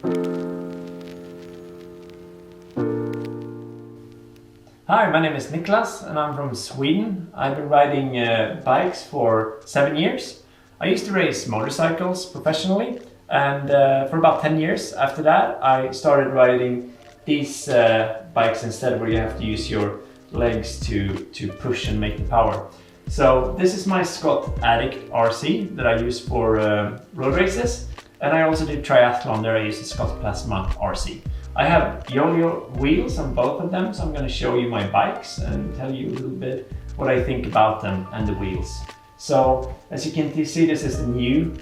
Hi, my name is Nicklas and I'm from Sweden. I've been riding bikes for 7 years. I used to race motorcycles professionally, and for about 10 years after that I started riding these bikes instead, where you have to use your legs to push and make the power. So this is my Scott Addict RC that I use for road races, and I also do triathlon. There I use the Scott Plasma RC. I have Yoeleo wheels on both of them, so I'm going to show you my bikes and tell you a little bit what I think about them and the wheels. So as you can see, this is the new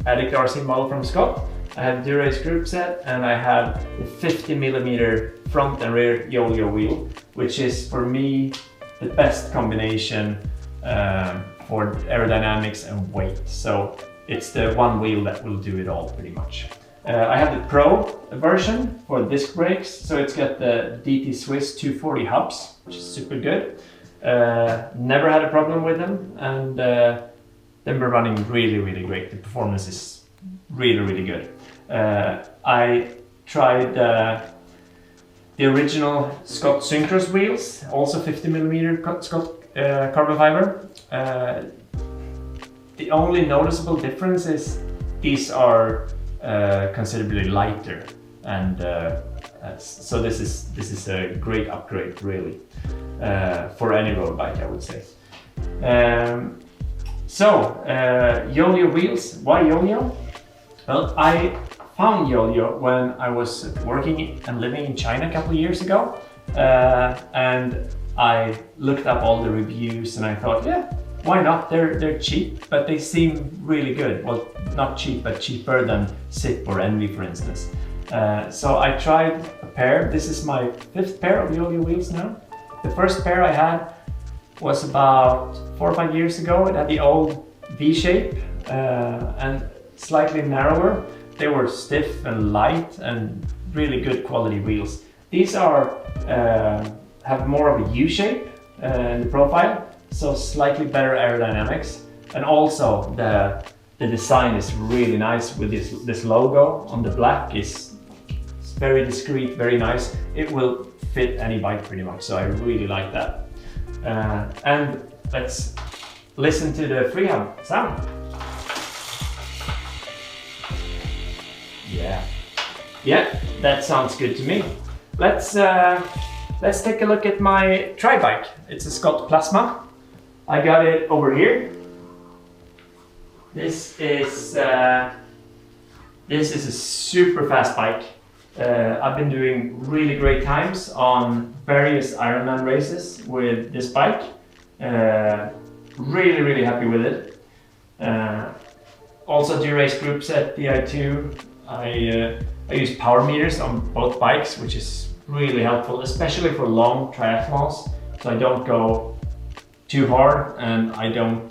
Addict RC model from Scott. I have the Dura-Ace group set, and I have the 50mm front and rear Yoeleo wheel, which is for me the best combination for aerodynamics and weight. So it's the one wheel that will do it all pretty much. I have the Pro version for disc brakes, so it's got the DT Swiss 240 hubs, which is super good. Never had a problem with them, and they've been running really great. The performance is really good. I tried the original Scott Synchros wheels, also 50mm Scott carbon fiber. The only noticeable difference is these are considerably lighter, and so this is a great upgrade really for any road bike, I would say. Yoeleo wheels. Why Yoeleo? Well, I found Yoeleo when I was working and living in China a couple of years ago, and I looked up all the reviews and I thought, yeah, why not? They're cheap, but they seem really good. Well, not cheap, but cheaper than Zip or Envy, for instance. So I tried a pair. This is my 5th pair of Yoeleo wheels now. The first pair I had was about 4 or 5 years ago. It had the old V shape and slightly narrower. They were stiff and light and really good quality wheels. These are have more of a U shape in the profile, so slightly better aerodynamics, and also the design is really nice with this logo on the black. It's very discreet, very nice. It will fit any bike pretty much, so I really like that. And let's listen to the freehub sound. Yeah, that sounds good to me. Let's take a look at my tri bike. It's a Scott Plasma. I got it over here. This is a super fast bike. I've been doing really great times on various Ironman races with this bike. Really happy with it. Also Dura-Ace group set Di2. I use power meters on both bikes, which is really helpful, especially for long triathlons. So I don't go too hard and I don't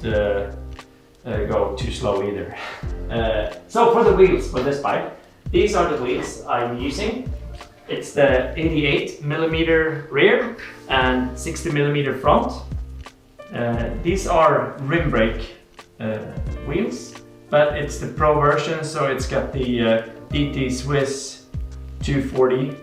go too slow either. So for the wheels for this bike, these are the wheels I'm using. It's the 88mm rear and 60mm front. These are rim brake wheels, but it's the Pro version, so it's got the DT Swiss 240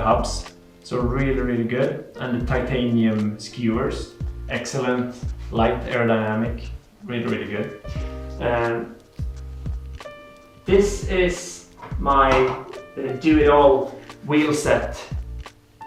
hubs, so really good, and the titanium skewers, excellent, light aerodynamic, really good. This is my do-it-all wheel set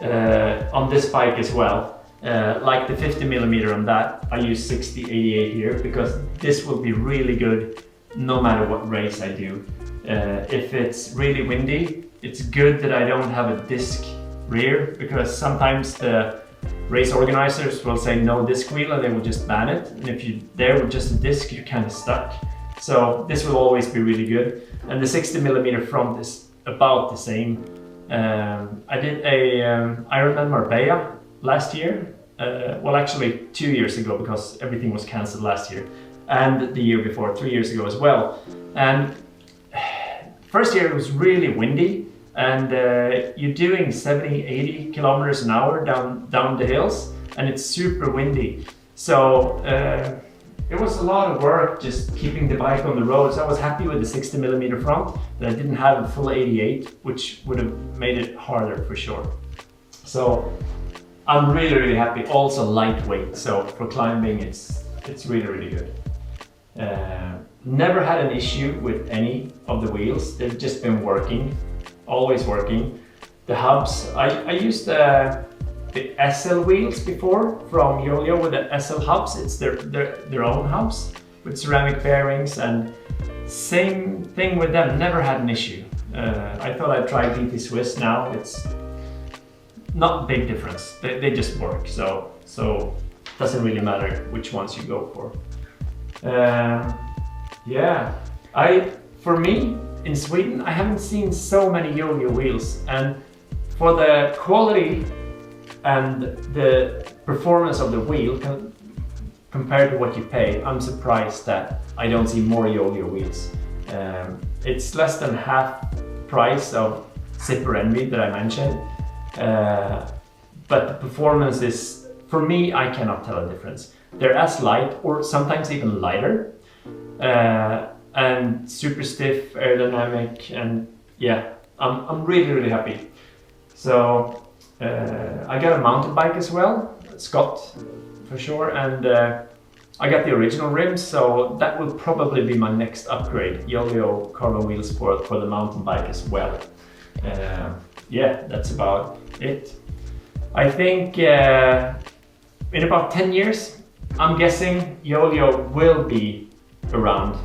on this bike as well. Like the 50mm on that, I use 60-88 here because this will be really good no matter what race I do. If it's really windy, it's good that I don't have a disc rear, because sometimes the race organizers will say no disc wheel and they will just ban it, and if you're there with just a disc, you're kind of stuck. So this will always be really good, and the 60mm front is about the same. I did a Ironman Marbella last year, well actually 2 years ago, because everything was cancelled last year, and the year before, 3 years ago as well. And first year it was really windy, and you're doing 70-80 kilometers an hour down the hills, and it's super windy. So it was a lot of work just keeping the bike on the road. So I was happy with the 60mm front, but I didn't have a full 88, which would have made it harder for sure. So I'm really happy. Also lightweight, so for climbing it's really good. Never had an issue with any of the wheels. They've just been working, always working. The hubs, I used the SL wheels before from Yoeleo with the SL hubs. It's their own hubs with ceramic bearings, and same thing with them, never had an issue. I thought I'd try DT Swiss now. It's not a big difference. They just work, so doesn't really matter which ones you go for. Yeah, for me in Sweden, I haven't seen so many Yoeleo wheels, and for the quality and the performance of the wheel compared to what you pay, I'm surprised that I don't see more Yoeleo wheels. It's less than half price of Zipper Envy that I mentioned, but the performance is, for me, I cannot tell a difference. They're as light or sometimes even lighter, and super stiff, aerodynamic, and yeah, I'm really happy. So I got a mountain bike as well, Scott for sure, and I got the original rims, so that will probably be my next upgrade, Yoeleo carbon wheels for the mountain bike as well. Yeah, that's about it. I think in about 10 years, I'm guessing Yoeleo will be around.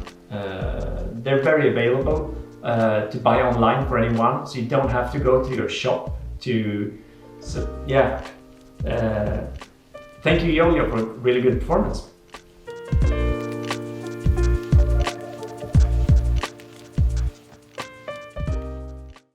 They're very available to buy online for anyone, so you don't have to go to your shop to. So yeah, thank you Yoeleo for really good performance.